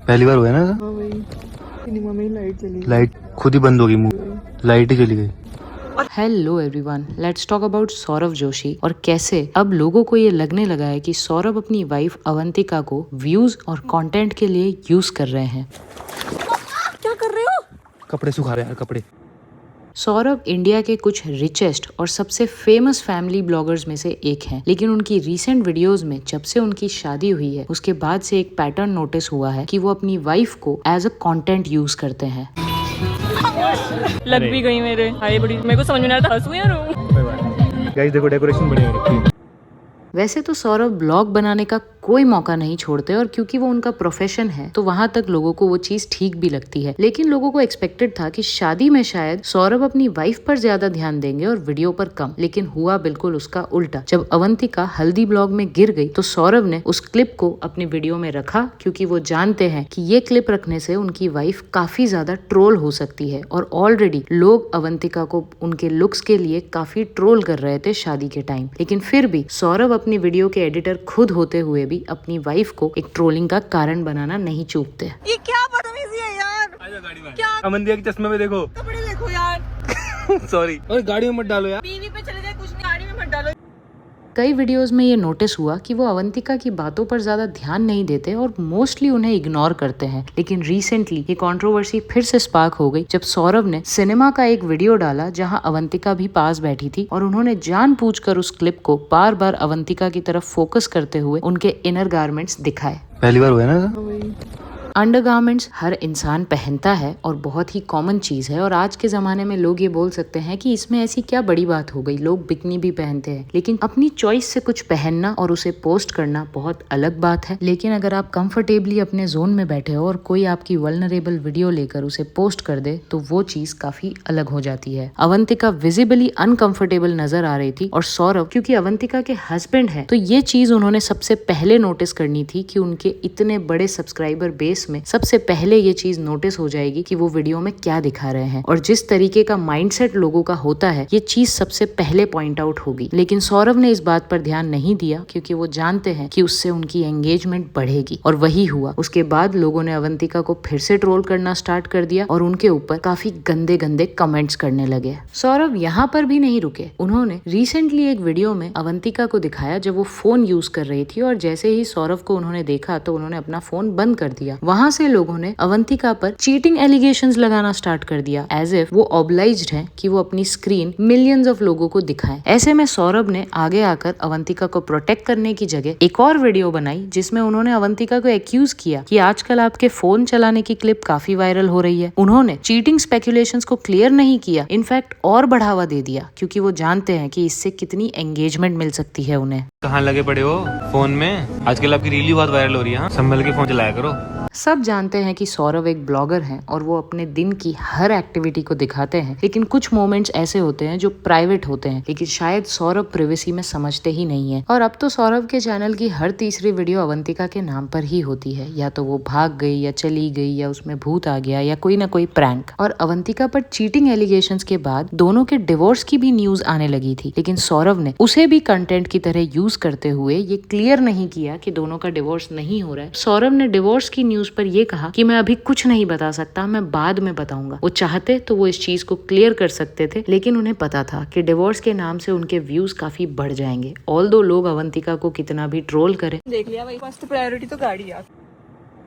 पहली बार हुआ है ना? हाँ भाई, सिनेमा में लाइट चली गई। लाइट खुद ही बंद होगी, मुंह लाइट ही चली गई। Hello everyone, let's talk about Saurav Joshi और कैसे अब लोगों को ये लगने लगा है कि सौरभ अपनी वाइफ अवंतिका को व्यूज और कंटेंट के लिए यूज कर रहे हैं। क्या कर रहे हो? कपड़े सुखा रहे हैं कपड़े। सौरभ इंडिया के कुछ रिचेस्ट और सबसे फेमस फैमिली ब्लॉगर्स में से एक हैं, लेकिन उनकी रीसेंट वीडियोस में जब से उनकी शादी हुई है उसके बाद से एक पैटर्न नोटिस हुआ है कि वो अपनी वाइफ को एज अ कंटेंट यूज करते हैं। लग भी गई मेरे। हाय बड़ी, मेरे को समझ में नहीं आ रहा था हंसूं या रोऊं। गाइस देखो डेकोरेशन बढ़िया रखी है। वैसे तो सौरभ ब्लॉग बनाने का कोई मौका नहीं छोड़ते और क्योंकि वो उनका प्रोफेशन है तो वहां तक लोगों को वो चीज ठीक भी लगती है, लेकिन लोगों को एक्सपेक्टेड था कि शादी में शायद सौरभ अपनी वाइफ पर ज्यादा ध्यान देंगे और वीडियो पर कम, लेकिन हुआ बिल्कुल उसका उल्टा। जब अवंतिका हल्दी ब्लॉग में गिर गई तो सौरभ ने उस क्लिप को अपनी वीडियो में रखा, क्योंकि वो जानते हैं कि ये क्लिप रखने से उनकी वाइफ काफी ज्यादा ट्रोल हो सकती है और ऑलरेडी लोग अवंतिका को उनके लुक्स के लिए काफी ट्रोल कर रहे थे शादी के टाइम। लेकिन फिर भी सौरभ अपनी वीडियो के एडिटर खुद होते हुए भी अपनी वाइफ को एक ट्रोलिंग का कारण बनाना नहीं चूकते। ये क्या बदतमीजी है यार। क्या अमंदिया के चश्मे में देखो। कपड़े देखो यार। सॉरी। और गाड़ी में मत डालो यार। बीवी पे चले जाए कुछ नहीं, गाड़ी में मत डालो। कई वीडियोस में ये नोटिस हुआ कि वो अवंतिका की बातों पर ज्यादा ध्यान नहीं देते और मोस्टली उन्हें इग्नोर करते हैं। लेकिन रिसेंटली ये कंट्रोवर्सी फिर से स्पार्क हो गई जब सौरभ ने सिनेमा का एक वीडियो डाला जहां अवंतिका भी पास बैठी थी और उन्होंने जानबूझकर उस क्लिप को बार बार अवंतिका की तरफ फोकस करते हुए उनके इनर गारमेंट्स दिखाए। पहली बार हुआ है ना? हाँ भाई। अंडरगारमेंट्स हर इंसान पहनता है और बहुत ही कॉमन चीज है और आज के जमाने में लोग ये बोल सकते हैं कि इसमें ऐसी क्या बड़ी बात हो गई, लोग बिकनी भी पहनते हैं। लेकिन अपनी चॉइस से कुछ पहनना और उसे पोस्ट करना बहुत अलग बात है। लेकिन अगर आप कंफर्टेबली अपने जोन में बैठे हो और कोई आपकी वल्नरेबल वीडियो लेकर उसे पोस्ट कर दे तो वो चीज काफी अलग हो जाती है। अवंतिका विजिबली अनकंफर्टेबल नजर आ रही थी और सौरभ क्योंकि अवंतिका के हस्बैंड है तो ये चीज उन्होंने सबसे पहले नोटिस करनी थी कि उनके इतने बड़े सब्सक्राइबर बेस में सबसे पहले ये चीज नोटिस हो जाएगी कि वो वीडियो में क्या दिखा रहे हैं और जिस तरीके का माइंडसेट लोगों का होता है ये चीज सबसे पहले पॉइंट आउट होगी। लेकिन सौरभ ने इस बात पर ध्यान नहीं दिया क्योंकि वो जानते हैं कि उससे उनकी एंगेजमेंट बढ़ेगी और वही हुआ। उसके बाद लोगों ने अवंतिका को फिर से ट्रोल करना स्टार्ट कर दिया और उनके ऊपर काफी गंदे गंदे कमेंट्स करने लगे। सौरभ यहाँ पर भी नहीं रुके, उन्होंने रिसेंटली एक वीडियो में अवंतिका को दिखाया जब वो फोन यूज कर रही थी और जैसे ही सौरभ को उन्होंने देखा तो उन्होंने अपना फोन बंद कर दिया। वहां से लोगों ने अवंतिका पर चीटिंग एलिगेशंस लगाना स्टार्ट कर दिया एज इफ वो ऑब्लाइज्ड हैं कि वो अपनी स्क्रीन मिलियंस ऑफ लोगों को दिखाएं। ऐसे में सौरभ ने आगे आकर अवंतिका को प्रोटेक्ट करने की जगह एक और वीडियो बनाई जिसमें उन्होंने अवंतिका को एक्यूज किया कि आजकल आपके फोन चलाने की क्लिप काफी वायरल हो रही है। उन्होंने चीटिंग स्पेकुलेशंस को क्लियर नहीं किया, इनफैक्ट और बढ़ावा दे दिया क्योंकि वो जानते हैं कि इससे कितनी एंगेजमेंट मिल सकती है उन्हें। कहाँ लगे पड़े हो फोन में? आजकल आपकी रील भी बहुत वायरल हो रही है। संभल के फोन चलाया करो। सब जानते हैं कि सौरभ एक ब्लॉगर हैं और वो अपने दिन की हर एक्टिविटी को दिखाते हैं, लेकिन कुछ मोमेंट्स ऐसे होते हैं जो प्राइवेट होते हैं, लेकिन शायद सौरभ प्राइवेसी में समझते ही नहीं है। और अब तो सौरभ के चैनल की हर तीसरी वीडियो अवंतिका के नाम पर ही होती है, या तो वो भाग गई या चली गई या उसमें भूत आ गया या कोई ना कोई प्रैंक। और अवंतिका पर चीटिंग एलिगेशंस के बाद दोनों के डिवोर्स की भी न्यूज आने लगी थी, लेकिन सौरभ ने उसे भी कंटेंट की तरह यूज करते हुए ये क्लियर नहीं किया कि दोनों का डिवोर्स नहीं हो रहा है। सौरभ ने डिवोर्स की न्यूज पर ये कहा कि मैं अभी कुछ नहीं बता सकता, मैं बाद में बताऊंगा। वो चाहते तो वो इस चीज को क्लियर कर सकते थे, लेकिन उन्हें पता था कि डिवोर्स के नाम से उनके व्यूज काफी बढ़ जाएंगे। ऑल्दो लोग अवंतिका को कितना भी ट्रोल करें। देख लिया भाई, फर्स्ट प्रायोरिटी तो गाड़ी यार।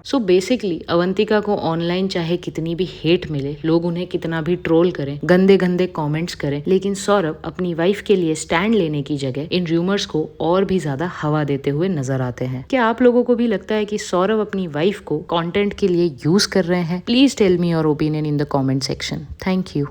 सो बेसिकली अवंतिका को ऑनलाइन चाहे कितनी भी हेट मिले, लोग उन्हें कितना भी ट्रोल करें, गंदे गंदे कमेंट्स करें, लेकिन सौरभ अपनी वाइफ के लिए स्टैंड लेने की जगह इन रूमर्स को और भी ज्यादा हवा देते हुए नजर आते हैं। क्या आप लोगों को भी लगता है कि सौरभ अपनी वाइफ को कंटेंट के लिए यूज कर रहे हैं? Please tell me your opinion in the comment section. Thank you.